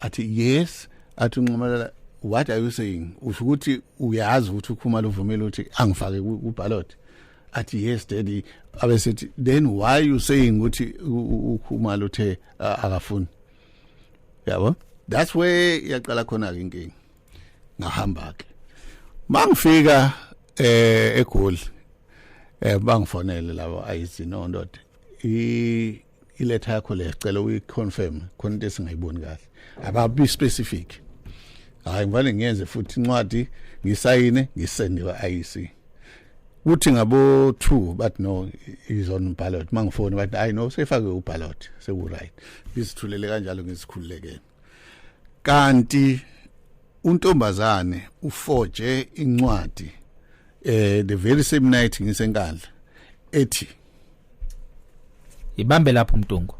[SPEAKER 3] athi yes athi Ncamalala what are you saying usho ukuthi uyazi ukuthi uKhumalo uvumela ukuthi angifake ku-ballot athi yes daddy abesethi then why you saying ukuthi uKhumalo uthe akafuni yabo that's where yaqala khona ke inkingi ngahamba ke mangifika eGoli bangifonele labo ayisi no ndoda iletha yakho le sicela uyiconfirm khona into esingayiboni kahle ababi specific hayi ngivale ngiyenze futhi incwadi ngisayine ngisende kwa-IEC uthi ngabo 2 but no is on ballot mangifoni bathi I know sefake uballot seku right bisithulele kanjalo ngisikhululekene kanti untombazane uforge incwadi the very same night ngisenkandla ethi
[SPEAKER 2] ibambe lapho Mtungu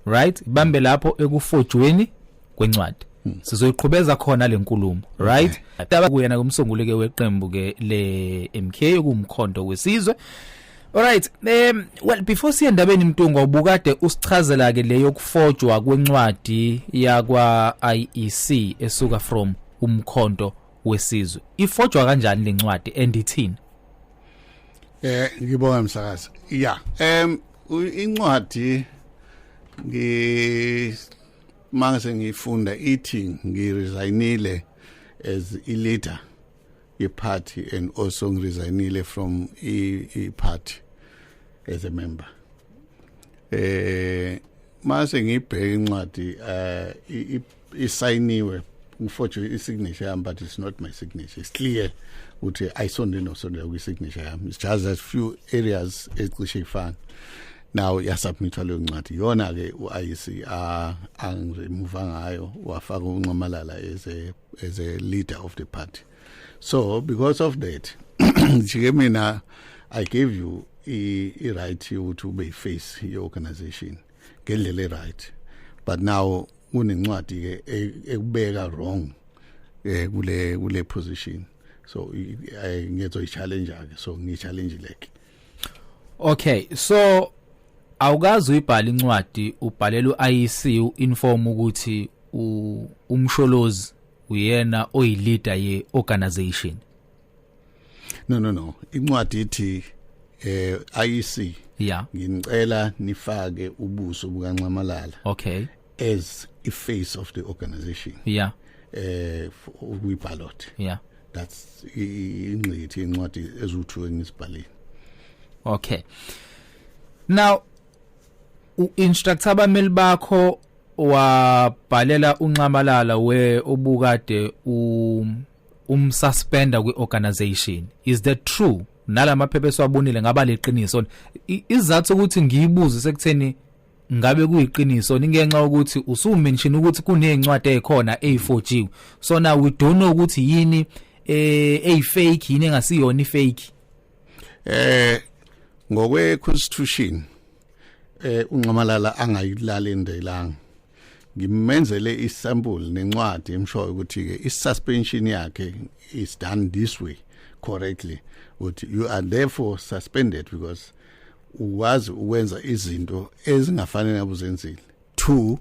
[SPEAKER 2] right ibambe lapho ekufojweni kwencwadi sizoyiqhubeza khona lenkulumo right taba kuyena kumsunguleke weqembu ke le MK okumkhonto wesizwe. Alright well before siyendabeni Mtungu ubukade usichazela ke leyo kufojwa kwencwadi yakwa IEC esuka from umkhonto wesizwe ifojwa kanjani lencwadi endithini?
[SPEAKER 3] Ngibonga msakazi yeah incwadi mangase ngifunda ithi ngiresignile as a leader ye-party and also ngiresignile from i-party as a member. Mase ngibheka incwadi isayiniwe ngifotshwe i-signature yami but it's not my signature. It's clear ukuthi ayisonde nosondela kwi-signature yami. It's just a few areas ezicishe ifana. Now yasubmitha leyo ncwadi yona ke uIEC angiremove ngayo wafaka uNcamalala as a leader of the party. So because of that jike mina I gave you a right to be face your organization ngendlela right but now unencwadi ke ekubeka wrong kule position so ngizoyi challenge ke so ngichallenge leke.
[SPEAKER 2] Okay so awukazi uyibhala incwadi ubhalela uIEC uinform ukuthi umsholozi uyena oyileader ye organization.
[SPEAKER 3] No incwadi ithi IEC
[SPEAKER 2] Yeah.
[SPEAKER 3] ngicela nifake ubuso bukaNxamalala
[SPEAKER 2] Okay.
[SPEAKER 3] as a face of the organization
[SPEAKER 2] Yeah.
[SPEAKER 3] we ballot.
[SPEAKER 2] Yeah.
[SPEAKER 3] That's ingqithi incwadi ezuthiwe ngisibhaleni.
[SPEAKER 2] Okay. Now instructor abameli bakho wabhalela uNxamalala we obukade umsuspenda kweorganization. Is that true? Nalamaphepha esiwabonile ngaba leqiniso. Izathu ukuthi ngiyibuze sekutheni ngabe kuyiqiniso ningenxa ukuthi usumention ukuthi kunezincwadi ezikhona e4G. So now we don't know ukuthi yini fake yini engasiyona ifake.
[SPEAKER 3] Ngokwe constitution uNxamalala angayilala endelanga. Ngimenzele isample nencwadi emshoyo ukuthi ke isuspension yakhe is done this way correctly. Ukuthi you are therefore suspended because uwazi ukwenza izinto ezingafanele abuzenzile. 2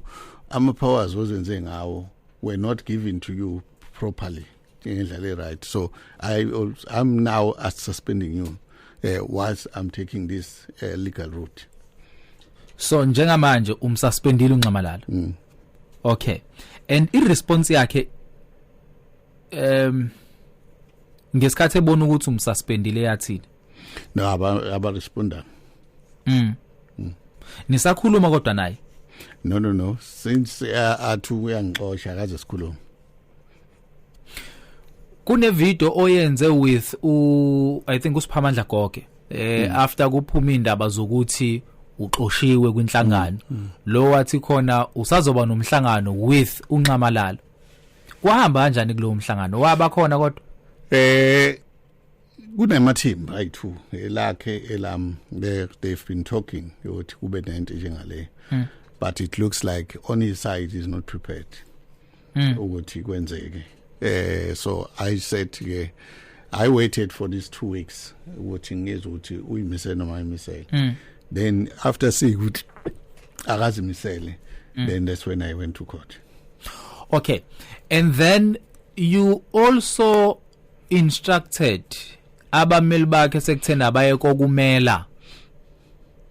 [SPEAKER 3] ama powers ozenze ngawo were not given to you properly ngendlela right. So I'm now suspending you whilst I'm taking this legal route.
[SPEAKER 2] So njengamanje umsuspendile uNxamalala. Okay. And irresponse yakhe ngesikhathi ebona ukuthi umsuspendile yathini.
[SPEAKER 3] No aba responda.
[SPEAKER 2] Nisakhuluma kodwa naye.
[SPEAKER 3] No since athu uyangixosha akaze sikhuluma.
[SPEAKER 2] Kune video oyenze with I think uSiphamandla Goge after kuphuma indaba zokuthi uxoshiwe kwinhlangano lo wathi khona usazoba nomhlangano with uNxamalala. Kwahamba kanjani kulowo mhlangano? Waba khona kodwa?
[SPEAKER 3] Kunemathimba ayi2 elakhe elam they've been talking ukuthi kube nento njengale. But it looks like on his side is not prepared ukuthi kwenzeke. So I said I waited for these 2 weeks ukuthi ngizwe ukuthi uyimisele noma ayimisele. Then after seeing ukuthi akazimisele then that's when I went to court.
[SPEAKER 2] Okay. And then you also instructed abameli bakhe sekuthena baye kokumela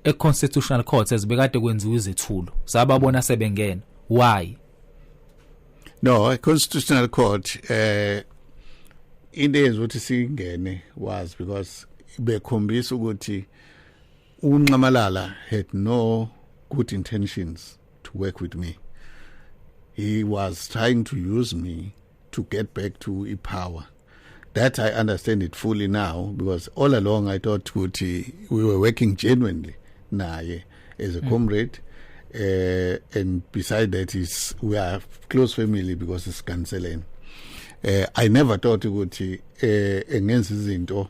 [SPEAKER 2] e-constitutional court ezibekade kwenziwe izethulo sababona sebengena. Why?
[SPEAKER 3] No, a constitutional court into ezothi singene was because bekhombisa ukuthi uNxamalala had no good intentions to work with me. He was trying to use me to get back to power. That I understand it fully now because all along I thought we were working genuinely naye as a comrade. And beside that we are close family because it's canceling. I never thought ukuthi engenza izinto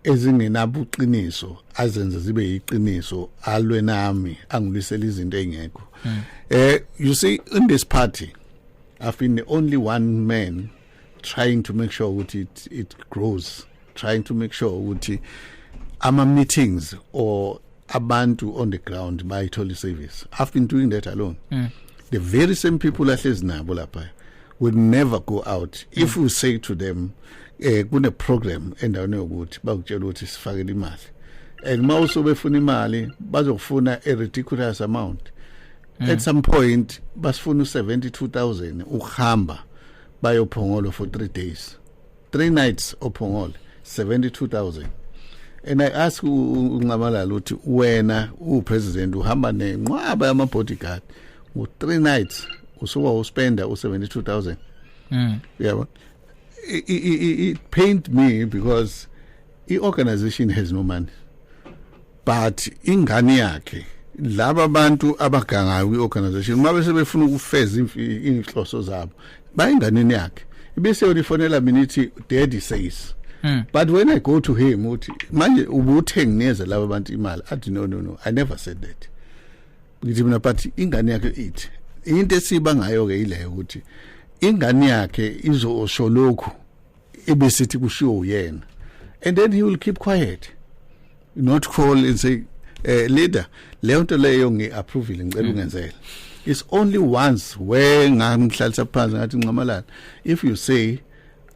[SPEAKER 3] ezingenabuqiniso azenze zibe yiqiniso alwe nami angilisela izinto engekho. You see, in this party I've been the only one man trying to make sure ukuthi it grows, trying to make sure ukuthi ama meetings or abantu on the ground bayithola service. I've been doing that alone. The very same people ahlezi nabo lapha would never go out if we say to them kune program endaweni yokuthi bakutshela ukuthi sifakele imali, and mawuso befuna imali bazofuna a ridiculous amount. At some point basifuna 72,000 ukuhamba bayophongolo for 3 days, 3 nights ophongolo, 72,000. And I ask uNxamalala ukuthi wena upresident uhamba nenqwaba yama bodyguard with 3 nights usuka uspenda u72,000. Yeah, it pained me because the organization has no money, but ingane yakhe laba abantu abagangayo kwiorganization mabe sebefuna ukufeza inhloso zabo bayinganeni yakhe bese ulifonela minithi daddy says. But when I go to him uthi manje ubuthengineza laba abantu imali, athi no I never said that. Ngithi mina but ingane yakhe ithi into esiba ngayo ke ile ukuthi ingane yakhe izosho lokhu ebesithi kushiwo uyena, and then he will keep quiet, not call and say leader leyo nto leyo ngiapprove ngicela ungenzele. It's only once where ngamhlalisa phansi ngathi Ncamalala, if you say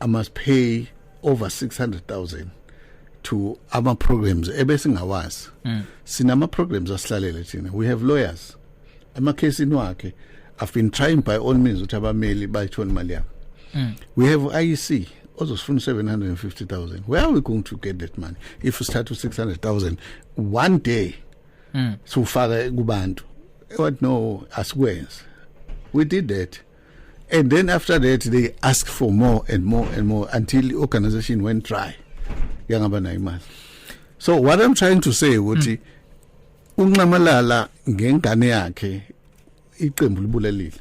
[SPEAKER 3] I must pay over 600,000 to our programs ebesingawazi. Sinama programs asihlalele thina. We have lawyers. Amakhesi nwakhe I've been trying by all means ukuthi abameli bayithola imali yabo. We have IEC ozosifuna 750,000. Where are we going to get that money if we start with 600,000 one day? So faka kubantu. What no asikwenze. We did that. And then after that they asked for more and more and more until the organization went dry. Yangaba imali. So what I'm trying to say ukuthi uNcamalala ngengane yakhe iqembu libulelile.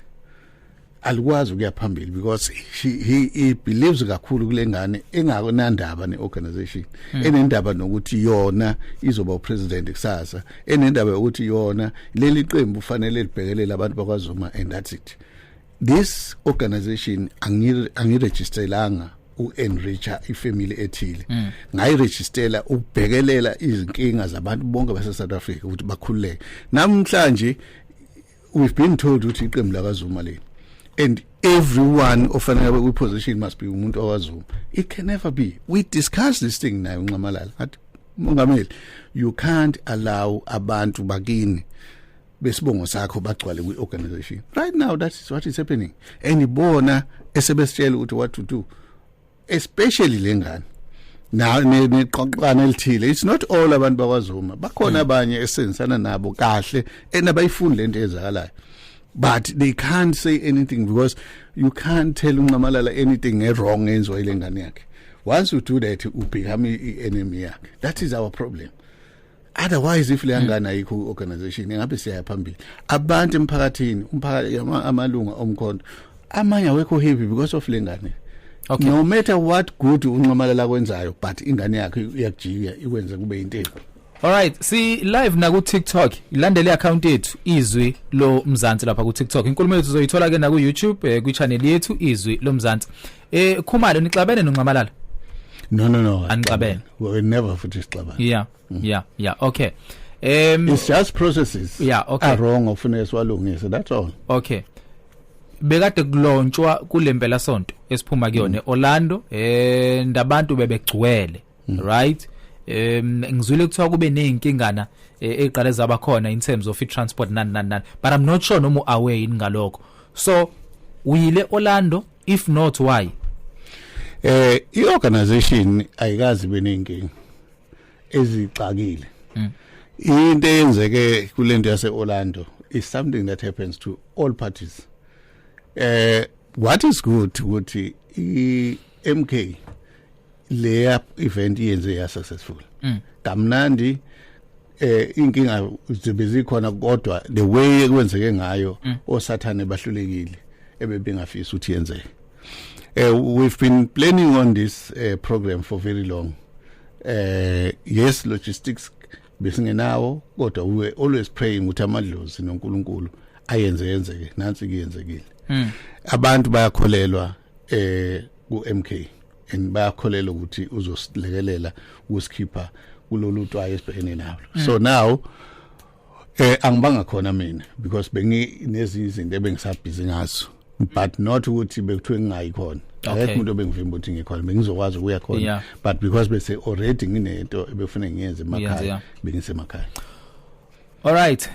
[SPEAKER 3] Alikwazi ukuya phambili because he believes kakhulu kule ngane engakonandaba neorganization enendaba nokuthi yona izoba upresident kusasa enendaba ukuthi yona leli qembu fanele libhekelele abantu bakwaZuma and that's it. This organization angiregisterelanga uenricha ifamily ethile ngayiregistera ukubhekelela izinkinga zabantu bonke base South Africa ukuthi bakhululeke. Namhlanje we've been told ukuthi iqembu lakwaZuma leli and everyone ofanele we position must be umuntu owazuma. It can never be. We discussed this thing nayo Ncamalala athi Mongameli, you can't allow abantu bakini besibongo sakho bagcwale kwi-organization. Right now that is what is happening and ibona esebesitshela ukuthi what to do, especially lengane now neqoqana elithile. It's not all abantu bakwaZuma, bakhona abanye esenzana nabo kahle enabayifuni lento ezakalayo. But they can't say anything because you can't tell uNcamalala anything wrong enziwa ile ngane yakhe. Once you do that, you become enemy yakhe. That is our problem. Otherwise, if le ngane ayikho organization engabe siya phambili. Abantu emphakathini, umphakathi amalunga omkhonto amanye awekho happy because of le ngane. Okay. No matter what good uNcamalala kwenzayo, but ingane yakhe iyakujika ikwenza kube intego.
[SPEAKER 2] Alright, si live na ku TikTok, ilandele account yethu Izwi lo Mzansi lapha ku TikTok. Inkulumo yethu uzoyithola ke na ku YouTube ku channel yethu Izwi lo Mzansi. Khumalo nixabene noNcamalala?
[SPEAKER 3] No.
[SPEAKER 2] Anixabene.
[SPEAKER 3] We will never futhi sixabane.
[SPEAKER 2] Yeah. Okay.
[SPEAKER 3] It's just processes.
[SPEAKER 2] Yeah, okay.
[SPEAKER 3] Are wrong ofuna swalungise, that's all.
[SPEAKER 2] Okay. Bekade kulonchwa kulempela sonto esiphuma kuyona Orlando ndabantu bebegcwele, right? Ngizwile kuthiwa kube nezinkingana eqale zaba khona in terms of transport nani but I'm not sure noma aware ngalokho. So uyile Orlando, if not why?
[SPEAKER 3] I-organization ayikazi benenkinga ezixakile. Into eyenzeke kulento yase Orlando is something that happens to all parties. What is good ukuthi i-MK leya event yenze ya successful. Kamnandi inkinga zibezikhona kodwa the way ekwenzeke ngayo osathane bahlulekile ebebengafisa ukuthi yenzeke. We've been planning on this program for very long. Yes, logistics besingenawo kodwa we were always praying ukuthi amadlozi noNkulunkulu ayenzeke nansi kuyenzekile. Abantu bayakholelwa ku MK and bayakholelwa ukuthi uzosilekelela ukusikhipha kulolu twaye esibhekene nalo. So now angibanga khona mina because benginezinye izinto ebengisabhizi ngazo, but not ukuthi bekuthiwe ngingayikhona. Akekho umuntu obengivimba ukuthi ngikhona, bengizokwazi ukuya khona, but because bese already nginento ebefuna ngiyenze emakhaya bengisemakhaya.
[SPEAKER 2] Alright,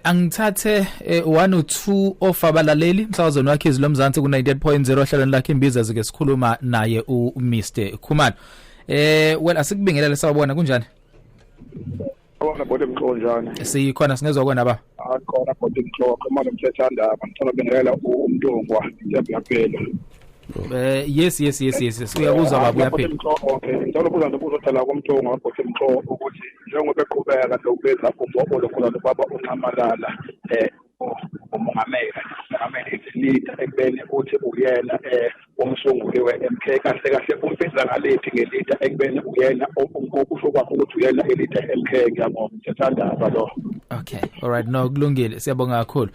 [SPEAKER 2] angithathe 1 or 2 of abalaleli msakazweni wakhe Izwi lo Mzansi ku 98.0 hlelweni lakhe imbiza zike sikhuluma naye uMr Khumalo. Well asikubingelele sawubona kunjani?
[SPEAKER 4] Awona bode mxonjana.
[SPEAKER 2] Sikhona singezwe kwena ba.
[SPEAKER 4] Khona bode mxonjana Khumalo mthethanda ngithona bengelela uMntungwa ngiyaphela.
[SPEAKER 2] Yes uyakuzwa baba uyaphela.
[SPEAKER 4] Ngicela ukubuza nobuzothala koMntungwa wabode mxonjana ukuthi njengoba eqhubeka lokubeza umbobo lokhona baba uNcamalala umongameli leader ekubeni uthi uyena umsunguli weMK kahle umfisa ngalethi ngeleader ekubeni uyena okusho kwakho ukuthi uyena eleader eMK ngiyabonga ngiyathandaba lo.
[SPEAKER 2] Okay, alright, no kulungile siyabonga kakhulu.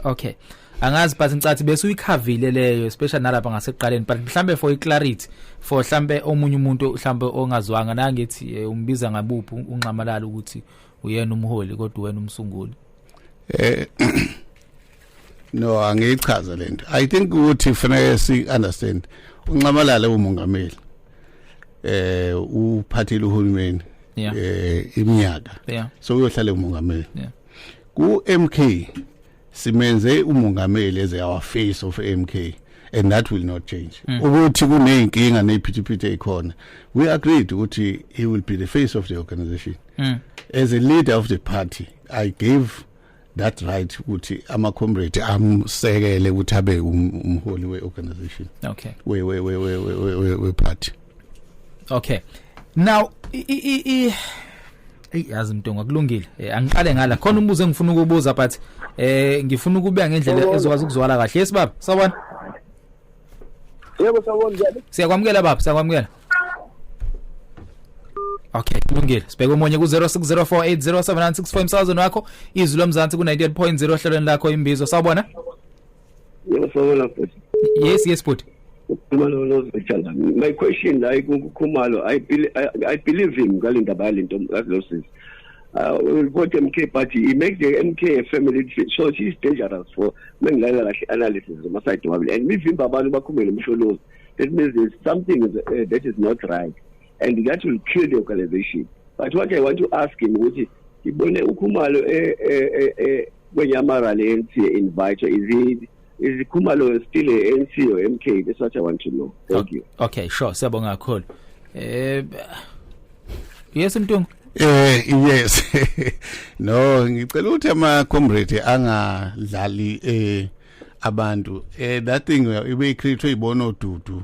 [SPEAKER 2] Okay. Angazi but ngicathu bese uyikhavile leyo especially nalapha ngaseqaleni but mhlambe for clarity for mhlambe omunye umuntu mhlambe ongazwanga nangethi umbiza ngabuphi uNcamalala ukuthi uyena umholi kodwa wena umsunguli.
[SPEAKER 3] No, angichaza lento. I think ukuthi fanele si understand uNcamalala umongameli uphathile uhulumeni iminyaka so uyohlala umongameli ku MK simenze umongameli as our face of MK and that will not change ukuthi kuneyinkinga nephithiphithi ekhona we agreed ukuthi he will be the face of the organization as a leader of the party I gave that right ukuthi ama comrade amsekele ukuthi abe umholi weorganization
[SPEAKER 2] okay
[SPEAKER 3] we party
[SPEAKER 2] okay now yazi Mntungu akulungile angiqale ngala khona umbuzo engifuna ukubuza but ngifuna ukubeka ngendlela ezokwazi ukuzwala kahle yesibaba sawona
[SPEAKER 5] yebo sawona njani
[SPEAKER 2] siyakwamukela baba siyakwamukela okay kulungile sibeke umonye ku 0604807964 imsazweni wakho izwi lomzansi ku 98.0 hlelweni lakho imbizo sawubona
[SPEAKER 5] yebo sawona
[SPEAKER 2] yes but
[SPEAKER 5] my question like Khumalo I believe him ngalindaba yalinto ngalosis will vote MK party he make the MK a family so she's dangerous for mengilalela kahle analysis of side wabili and mivimba abantu bakhumele umsholozi that means there's something that is not right and that will kill the organization but what I want to ask him ukuthi ibone uKhumalo kwenyamara le NC invite is Khumalo still a NC or MK? That's what I want to know. Thank you.
[SPEAKER 2] Okay, sure. Siyabonga kakhulu. Yes Mntungu.
[SPEAKER 3] Yes. No, ngicela ukuthi ama comrade angadlali abantu that thing ibe create ibona odudu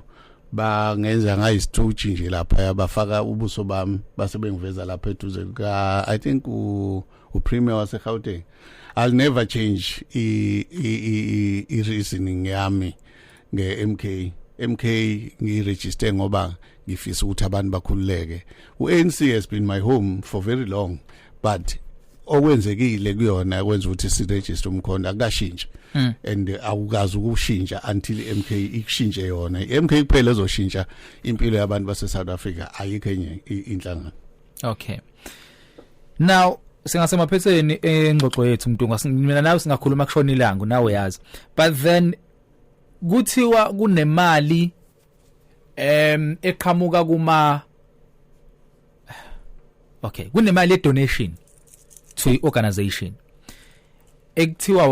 [SPEAKER 3] bangenza ngayisithuthi nje lapha yabafaka ubuso bami base bengiveza lapha eduze ka I think u premier wase Gauteng. I'll never change I reasoning yami nge MK ngiregister ngoba ngifisa ukuthi abantu bakhululeke uANC has been my home for very long but okwenzekile kuyona kwenza ukuthi si register umkhonto akashintshe and awukazi ukushintsha until MK ikushintshe yona MK kuphela ezoshintsha impilo yabantu base South Africa ayikho enye inhlangano.
[SPEAKER 2] Okay, now singasemaphetheni engxoxo yethu Mntungu mina nawe singakhuluma kushona ilanga nawe yazi but then kuthiwa kunemali eqhamuka kuma okay kunemali donation to organization ekuthiwa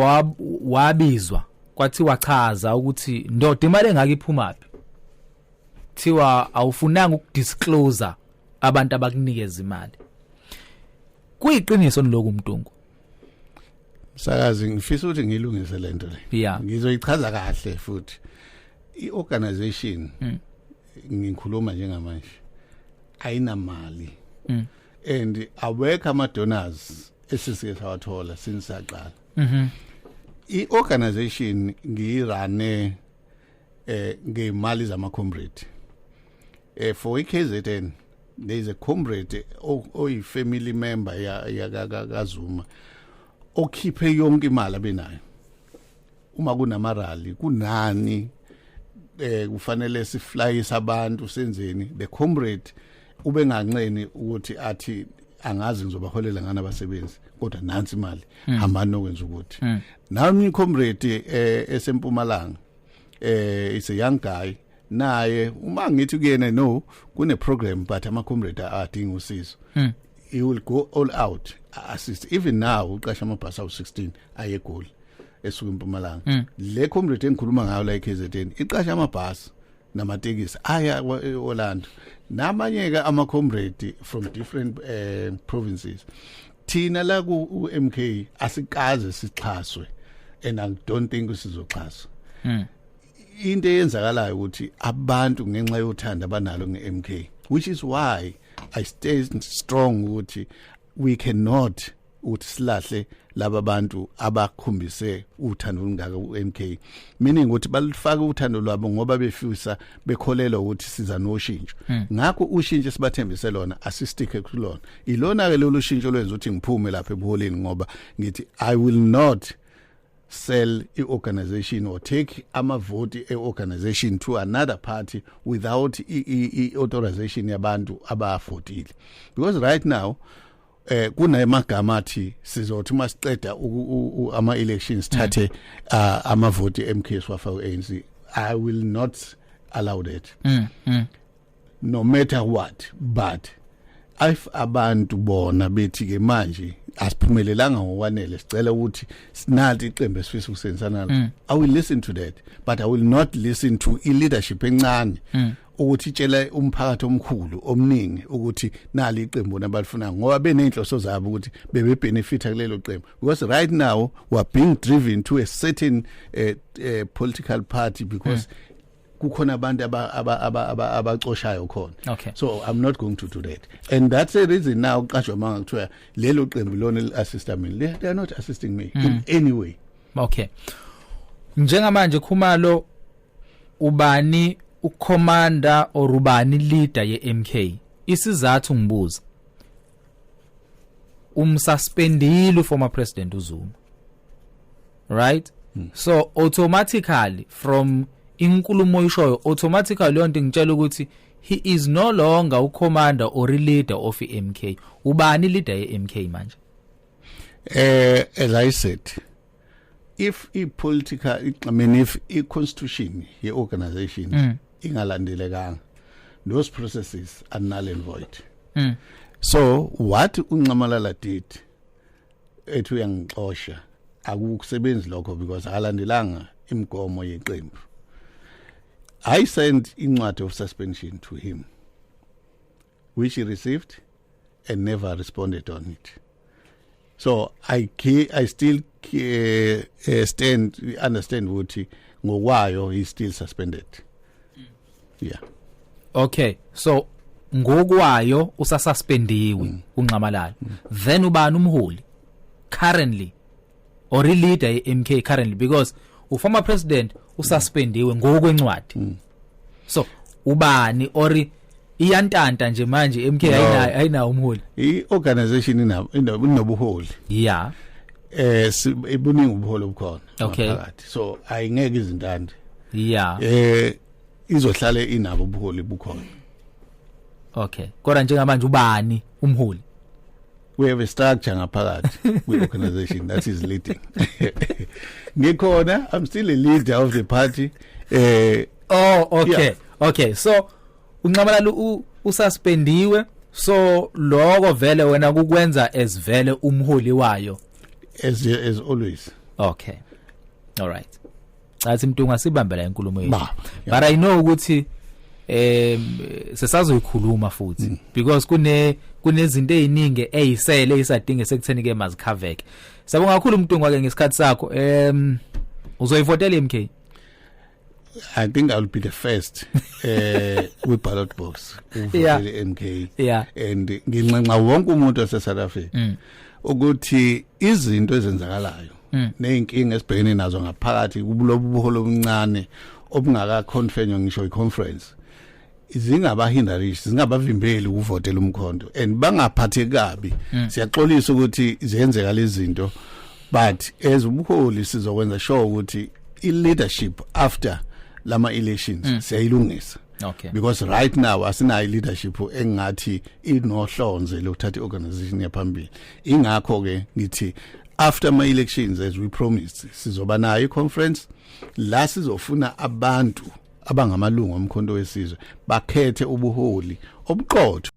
[SPEAKER 2] wabizwa kwathiwa chaza ukuthi ndoda imali engaka iphumaphi thiwa awufunanga ukudisclose abantu abakunikeza imali kuyiqiniso lokho Mntungu
[SPEAKER 3] sakazi ngifisa ukuthi ngilungise lento le
[SPEAKER 2] yeah
[SPEAKER 3] ngizoyichaza kahle futhi iorganization ngikhuluma njengamanje ayinamali and awekho ama donors esisike sawathola since saqala iorganization ngirane ngemali zama comrade for iKZN there is a comrade oyi family member yakazuma okhiphe yonke imali abenayo uma kunamarali kunani kufanele siflyise abantu senzeni the comrade ube nganxeni ukuthi athi angazi ngizobaholela ngana abasebenzi kodwa nansi imali hambani nokwenza ukuthi nami comrade esempumalanga is a young guy naye uma ngithi kuyena no kune program but ama comrade adinga usizo he will go all out assist even now uqasha amabhasi awu16 aye eGoli esuka eMpumalanga le comrade engikhuluma ngayo la eKZN iqasha amabhasi namatekisi aya eOrlando namanye ka ama comrade from different provinces thina la ku MK asikaze sixhaswe and I don't think sizoxhaswa into eyenzakalayo ukuthi abantu ngenxa yothanda abanalo ngeMK which is why I stay strong ukuthi we cannot utsilahle laba bantu abakhombise uthando olungaka uMK meaning ukuthi balifaka uthando lwabo ngoba befisa bekholelwa ukuthi siza noshintsho ngakho ushintsho sibathembise lona asistike kulona ilona ke lolu shintsho lwenza ukuthi ngiphume lapha ebuholeni ngoba ngithi I will not sell a organization or take ama vote a organization to another party without authorization yabantu abafotile because right now kunamagama athi sizothi masiqeda ama elections thathe amavoti eMK swafa uANC. I will not allow that. No matter what, but if abantu bona bethi ke manje asiphumelelanga ngokwanele sicela ukuthi sinati iqembu esifisa ukusenzana, I will listen to that, but I will not listen to leadership encane ukuthi itshela umphakathi omkhulu omningi ukuthi nali iqembu nabalifuna ngoba benenhloso zabo ukuthi bebe benefita kulelo qembu, because right now we are being driven to a certain political party because kukhona abantu abacoshayo khona.
[SPEAKER 2] Okay.
[SPEAKER 3] So I'm not going to do that, and that's the reason now qashwa manga kuthiwa lelo qembu lona assist me, they are not assisting me in any way.
[SPEAKER 2] Okay, njengamanje Khumalo ubani ucommander or ubani leader ye-MK, isizathu ngibuza umsuspendile former president uZuma, right? So automatically from inkulumo oyishoyo automatically lonto ngitshela ukuthi he is no longer ucommander or leader of iMK. Ubani leader yeMK manje?
[SPEAKER 3] As I said, if if a constitution ye organization ingalandelekanga, those processes are null and void. So what uNcamalala did ethu yangixosha akukusebenzi lokho because akalandelanga imigomo yeqembu. I sent incwadi of suspension to him, which he received and never responded on it. So I still understand ukuthi ngokwayo he still suspended. Yeah.
[SPEAKER 2] Okay, so ngokwayo usasuspendiwe uNcamalala. Then ubani umholi currently or leader yeMK currently, because uformer president ususpendiwe ngokwencwadi. So ubani or iyantanta nje manje MK ayina umholi.
[SPEAKER 3] I-organization inobuholi.
[SPEAKER 2] Yeah.
[SPEAKER 3] Ibuningi ubuholi obukhona.
[SPEAKER 2] Okay.
[SPEAKER 3] So ayingeke izintande.
[SPEAKER 2] Yeah.
[SPEAKER 3] Izohlale inabo ubuholi bukhona.
[SPEAKER 2] Okay. Kodwa njengamanje ubani umholi?
[SPEAKER 3] We have a structure ngaphakathi with organization that is leading. Ngikhona, I'm still a leader of the party.
[SPEAKER 2] Oh, okay.
[SPEAKER 3] Yeah.
[SPEAKER 2] Okay. So uNcamalala ususpendiwe, so lokho vele wena kukwenza as vele umholi wayo
[SPEAKER 3] as always.
[SPEAKER 2] Okay. All right. Athi mntunga sibambela inkulumo yethu.
[SPEAKER 3] Yeah.
[SPEAKER 2] But I know ukuthi sesazoyikhuluma futhi because kunezinto eziningi ezisele isadinge sekutheni ke mazikhaveke. Sabonga kakhulu mntunga ke ngesikhathi sakho. Uzoyivotela iMK?
[SPEAKER 3] I think I'll be the first with ballot box uvotele MK.
[SPEAKER 2] Yeah.
[SPEAKER 3] And nginxenxa wonke umuntu wase South Africa ukuthi izinto ezenzakalayo neinkinga esibhekene nazo ngaphakathi kubulobuholo obuncane obungaka confirm ngisho iconference izingabahindarishi zingabavimbeli ukuvotela umkhondo and bangaphatheki kabi. Siyaxolisa ukuthi ziyenzeka lezi zinto, but as ubuholi sizokwenza sure ukuthi i-leadership after lama elections siyayilungisa.
[SPEAKER 2] Okay.
[SPEAKER 3] Because right now asinayo leadership engathi inohlonze lokuthatha iorganization yaphambili. Ingakho ke ngithi after my elections, as we promised, sizoba nayo iconference la sizofuna abantu abangamalungu omkhonto wesizwe bakhethe ubuholi obuqotho.